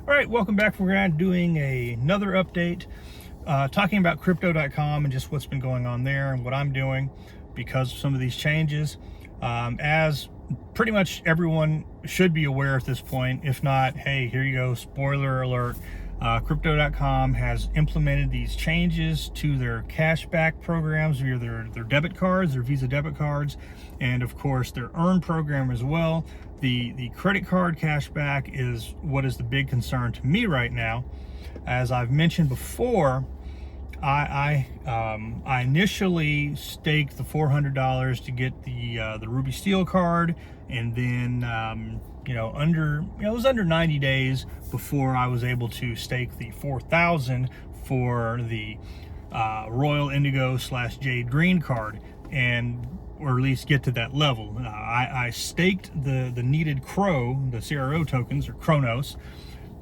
All right, welcome back. We're doing another update, talking about Crypto.com and just what's been going on there and what I'm doing because of some of these changes. As pretty much everyone should be aware at this point, if not, hey, here you go, spoiler alert. Crypto.com has implemented these changes to their cashback programs via their debit cards, their Visa debit cards, and of course their earn program as well. The credit card cashback is what is the big concern to me right now. As I've mentioned before, I initially staked the $400 to get the Ruby Steel card, and then it was under 90 days before I was able to stake the 4,000 for the Royal Indigo / Jade Green card, or at least get to that level. I staked the needed the CRO tokens, or Chronos,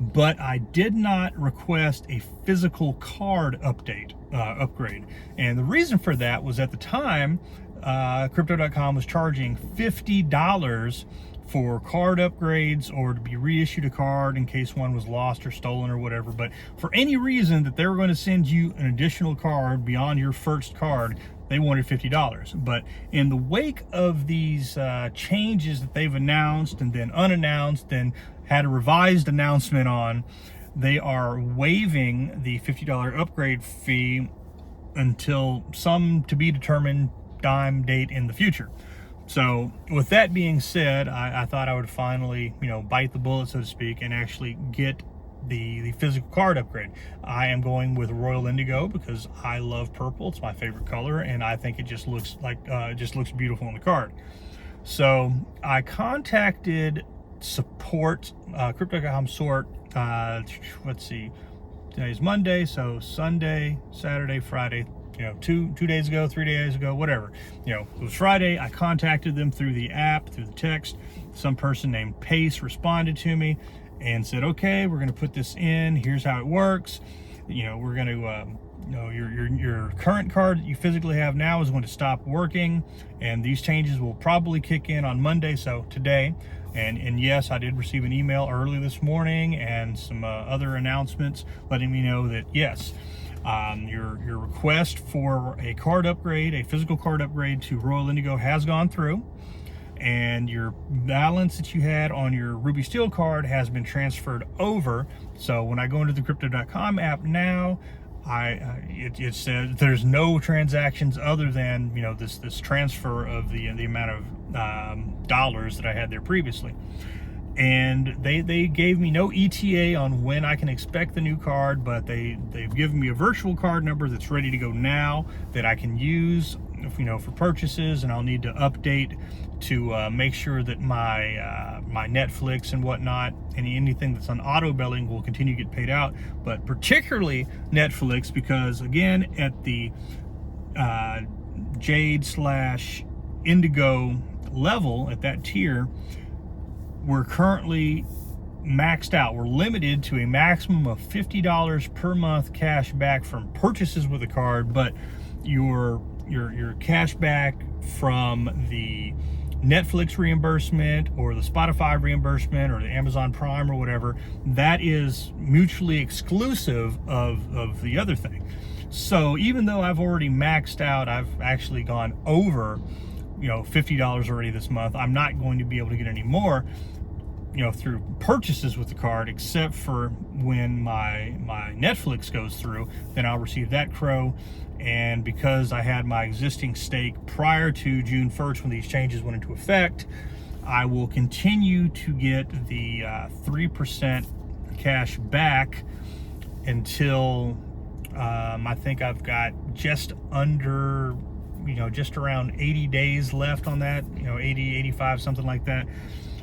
but I did not request a physical card upgrade. And the reason for that was, at the time, Crypto.com was charging $50 for card upgrades, or to be reissued a card in case one was lost or stolen or whatever. But for any reason that they were going to send you an additional card beyond your first card, they wanted $50. But in the wake of these changes that they've announced and then unannounced and had a revised announcement on, they are waiving the $50 upgrade fee until some to be determined time date in the future. So with that being said, I thought I would finally, bite the bullet, so to speak, and actually get the physical card upgrade. I am going with Royal Indigo because I love purple. It's my favorite color, and I think it just looks beautiful on the card. So I contacted support, Crypto.com support. Let's see, today's Monday, so Sunday, Saturday, Friday. 2 days ago, 3 days ago, whatever. It was Friday. I contacted them through the app, through the text. Some person named Pace responded to me and said, okay, we're going to put this in. Here's how it works. We're going to, your current card that you physically have now is going to stop working, and these changes will probably kick in on Monday, so today. And yes, I did receive an email early this morning and some other announcements letting me know that yes, your request for a card upgrade, a physical card upgrade to Royal Indigo, has gone through, and your balance that you had on your Ruby Steel card has been transferred over. So when I go into the Crypto.com app now, it says there's no transactions other than this transfer of the amount of dollars that I had there previously. And they gave me no ETA on when I can expect the new card, but they've given me a virtual card number that's ready to go now that I can use, for purchases. And I'll need to update to make sure that my my Netflix and whatnot, anything that's on auto billing, will continue to get paid out. But particularly Netflix, because again, at the Jade / Indigo level, at that tier, we're currently maxed out. We're limited to a maximum of $50 per month cash back from purchases with a card, but your cash back from the Netflix reimbursement or the Spotify reimbursement or the Amazon Prime or whatever, that is mutually exclusive of the other thing. So even though I've already maxed out, I've actually gone over $50 already this month, I'm not going to be able to get any more through purchases with the card, except for when my Netflix goes through. Then I'll receive that crow. And because I had my existing stake prior to June 1st when these changes went into effect, I will continue to get the 3% cash back until I think I've got just under, just around 80 days left on that, 80, 85, something like that.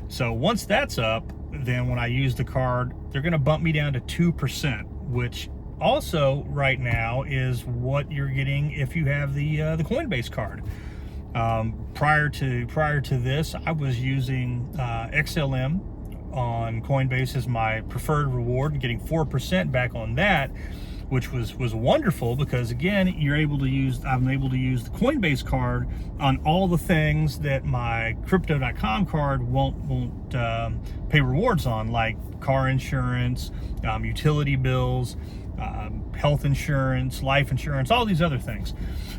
So once that's up, then when I use the card, they're going to bump me down to 2%, which also right now is what you're getting if you have the Coinbase card. Prior to this, I was using XLM on Coinbase as my preferred reward and getting 4% back on that. which was wonderful, because again, I'm able to use the Coinbase card on all the things that my Crypto.com card won't pay rewards on, like car insurance, utility bills, health insurance, life insurance, all these other things.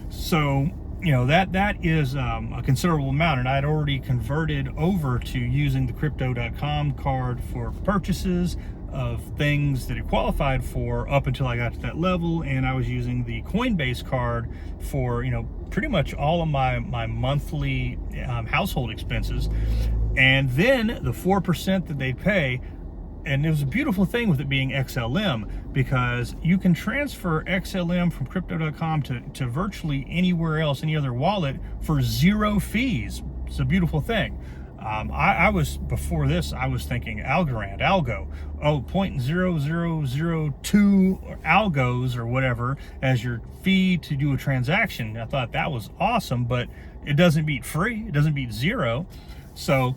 So that is a considerable amount, and I'd already converted over to using the Crypto.com card for purchases of things that it qualified for up until I got to that level, and I was using the Coinbase card for pretty much all of my monthly household expenses. And then the 4% that they'd pay, and it was a beautiful thing with it being XLM, because you can transfer XLM from Crypto.com to virtually anywhere else, any other wallet, for 0 fees. It's a beautiful thing. I was, before this, I was thinking algo, 0.0002 algos or whatever as your fee to do a transaction. I thought that was awesome, but it doesn't beat free, it doesn't beat 0. So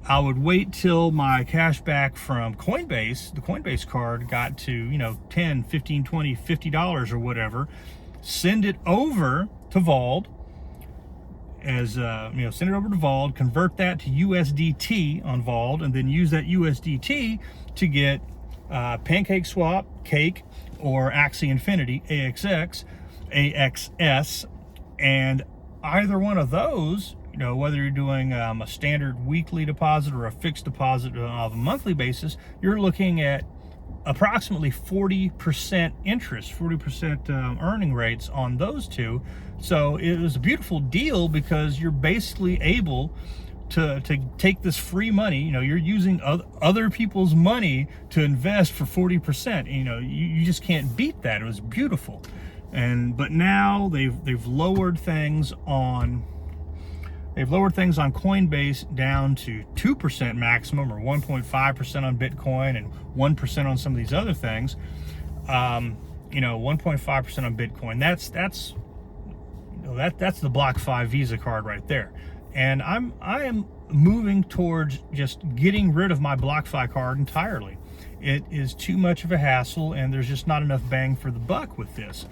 I would wait till my cash back from Coinbase, the Coinbase card, got to, 10, 15, 20, $50 or whatever, send it over to Vald, send it over to Vald, convert that to USDT on Vald, and then use that USDT to get Pancake Swap, Cake, or Axie Infinity, AXS, and either one of those, whether you're doing a standard weekly deposit or a fixed deposit on a monthly basis, you're looking at approximately 40% interest, 40% earning rates on those two. So it was a beautiful deal, because you're basically able to take this free money, you're using other people's money to invest for 40%. You just can't beat that. It was beautiful. But now they've lowered things on Coinbase down to 2% maximum, or 1.5% on Bitcoin, and 1% on some of these other things. 1.5% on Bitcoin. That's the BlockFi Visa card right there. And I am moving towards just getting rid of my BlockFi card entirely. It is too much of a hassle, and there's just not enough bang for the buck with this.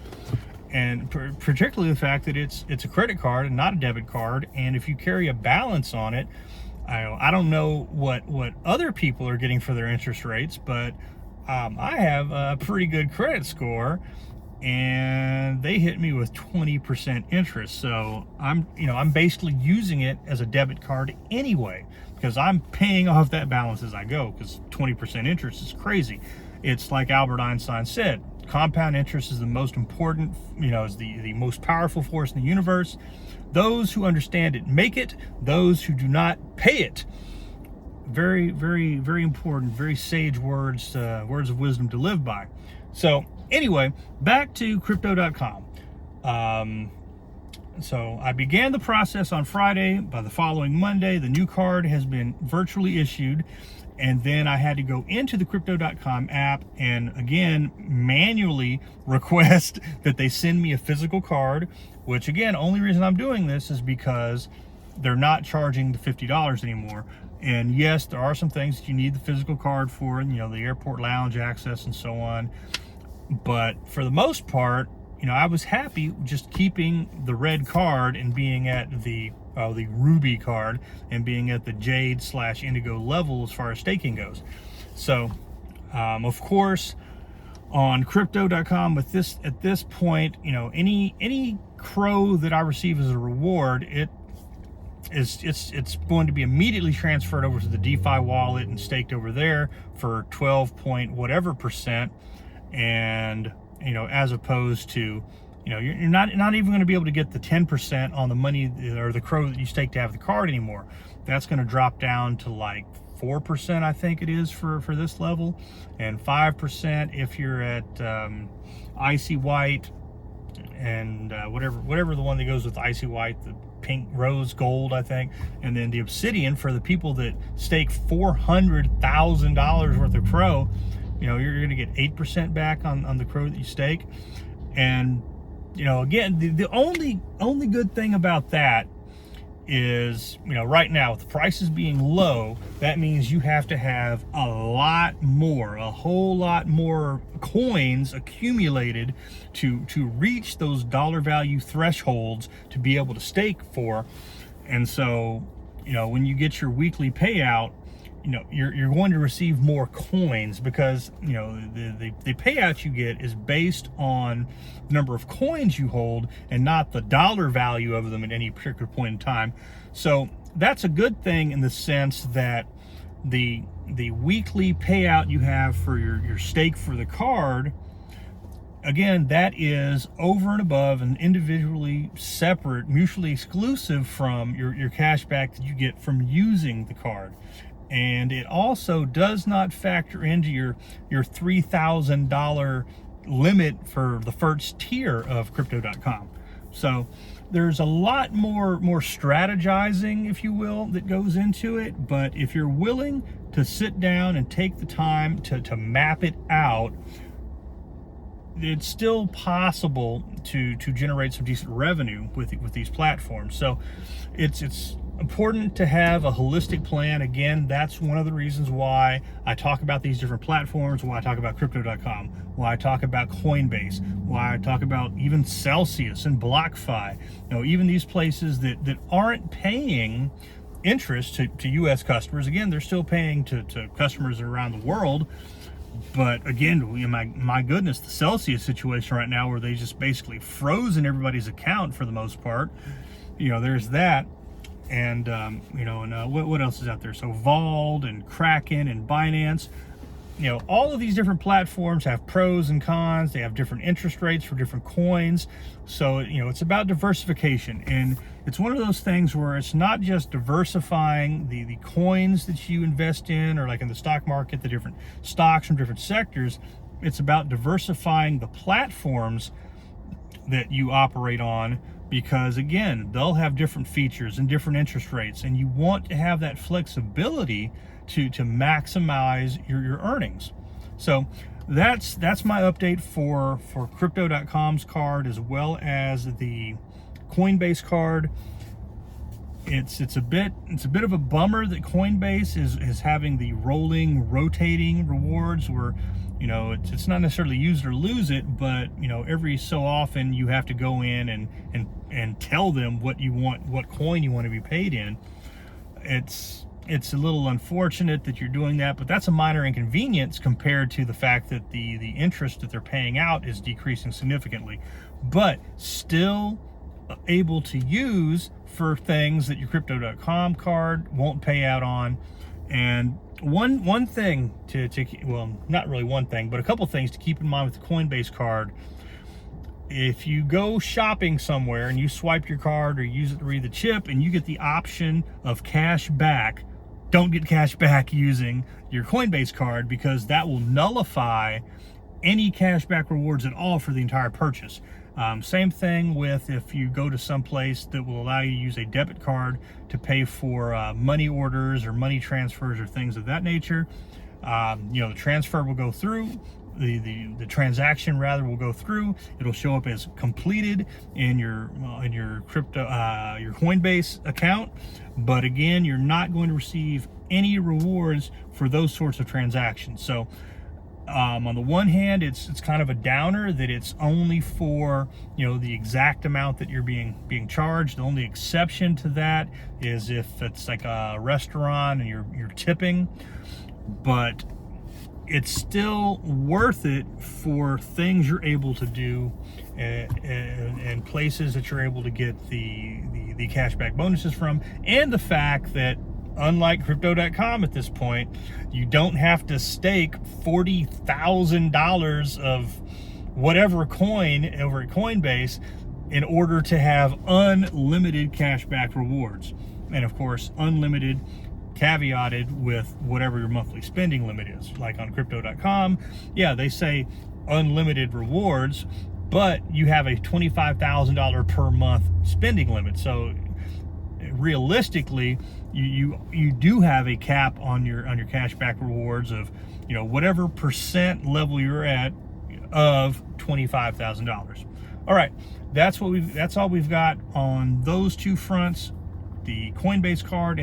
And particularly the fact that it's a credit card and not a debit card, and if you carry a balance on it, I don't know what other people are getting for their interest rates, but I have a pretty good credit score, and they hit me with 20% interest. So I'm basically using it as a debit card anyway, because I'm paying off that balance as I go, because 20% interest is crazy. It's like Albert Einstein said, compound interest is the most important, is the most powerful force in the universe. Those who understand it make it, those who do not pay it. Very, very, very important, very sage words of wisdom to live by. So anyway, back to Crypto.com. So I began the process on Friday. By the following Monday, the new card has been virtually issued. And then I had to go into the Crypto.com app and again manually request that they send me a physical card, which again, only reason I'm doing this is because they're not charging the $50 anymore. And yes, there are some things that you need the physical card for, the airport lounge access and so on. But for the most part, I was happy just keeping the red card and being at the Ruby card and being at the Jade/Indigo level as far as staking goes. So, of course, on Crypto.com at this point, any crow that I receive as a reward, it's going to be immediately transferred over to the DeFi wallet and staked over there for 12 point whatever percent, and as opposed to you're not even going to be able to get the 10% on the money or the crow that you stake to have the card anymore. That's going to drop down to like 4%, I think it is for this level, and 5% if you're at Icy White, and whatever the one that goes with Icy White, the pink rose gold, I think, and then the Obsidian for the people that stake $400,000 worth of crow. You're going to get 8% back on the crow that you stake. And again, the only good thing about that is, right now with the prices being low, that means you have to have a whole lot more coins accumulated to reach those dollar value thresholds to be able to stake for. And so, when you get your weekly payout, you're going to receive more coins, because the payout you get is based on the number of coins you hold and not the dollar value of them at any particular point in time. So that's a good thing in the sense that the weekly payout you have for your stake for the card, again, that is over and above and individually separate, mutually exclusive from your cash back that you get from using the card. And it also does not factor into your $3,000 limit for the first tier of Crypto.com. So there's a lot more strategizing, if you will, that goes into it. But if you're willing to sit down and take the time to map it out, it's still possible to generate some decent revenue with these platforms. So it's important to have a holistic plan. Again, that's one of the reasons why I talk about these different platforms, why I talk about Crypto.com, why I talk about Coinbase, why I talk about even Celsius and BlockFi. Even these places that aren't paying interest to U.S. customers. Again, they're still paying to customers around the world. But again, my goodness, the Celsius situation right now, where they just basically frozen everybody's account for the most part. There's that. And what else is out there? So Vault and Kraken and Binance, all of these different platforms have pros and cons. They have different interest rates for different coins. So it's about diversification, and it's one of those things where it's not just diversifying the coins that you invest in, or like in the stock market, the different stocks from different sectors. It's about diversifying the platforms that you operate on, because again, they'll have different features and different interest rates, and you want to have that flexibility to maximize your earnings. So that's my update for Crypto.com's card, as well as the Coinbase card. It's a bit of a bummer that Coinbase is having the rotating rewards, where it's not necessarily use it or lose it, but every so often you have to go in and tell them what coin you want to be paid in. It's a little unfortunate that you're doing that, but that's a minor inconvenience compared to the fact that the interest that they're paying out is decreasing significantly, but still able to use for things that your Crypto.com card won't pay out on. And one thing well, not really one thing, but a couple things to keep in mind with the Coinbase card: if you go shopping somewhere and you swipe your card or use it to read the chip and you get the option of cash back, don't get cash back using your Coinbase card, because that will nullify any cash back rewards at all for the entire purchase. Same thing with if you go to some place that will allow you to use a debit card to pay for money orders or money transfers or things of that nature. The transfer will go through, the transaction rather will go through. It'll show up as completed in your your Coinbase account, but again, you're not going to receive any rewards for those sorts of transactions. So on the one hand, it's kind of a downer that it's only for the exact amount that you're being charged. The only exception to that is if it's like a restaurant and you're tipping, but it's still worth it for things you're able to do and places that you're able to get the cashback bonuses from, and the fact that, unlike Crypto.com at this point, you don't have to stake $40,000 of whatever coin over at Coinbase in order to have unlimited cashback rewards. And of course, unlimited caveated with whatever your monthly spending limit is. Like on Crypto.com, yeah, they say unlimited rewards, but you have a $25,000 per month spending limit. So realistically, you do have a cap on your cashback rewards of whatever percent level you're at of $25,000. All right, that's all we've got on those two fronts. the Coinbase Card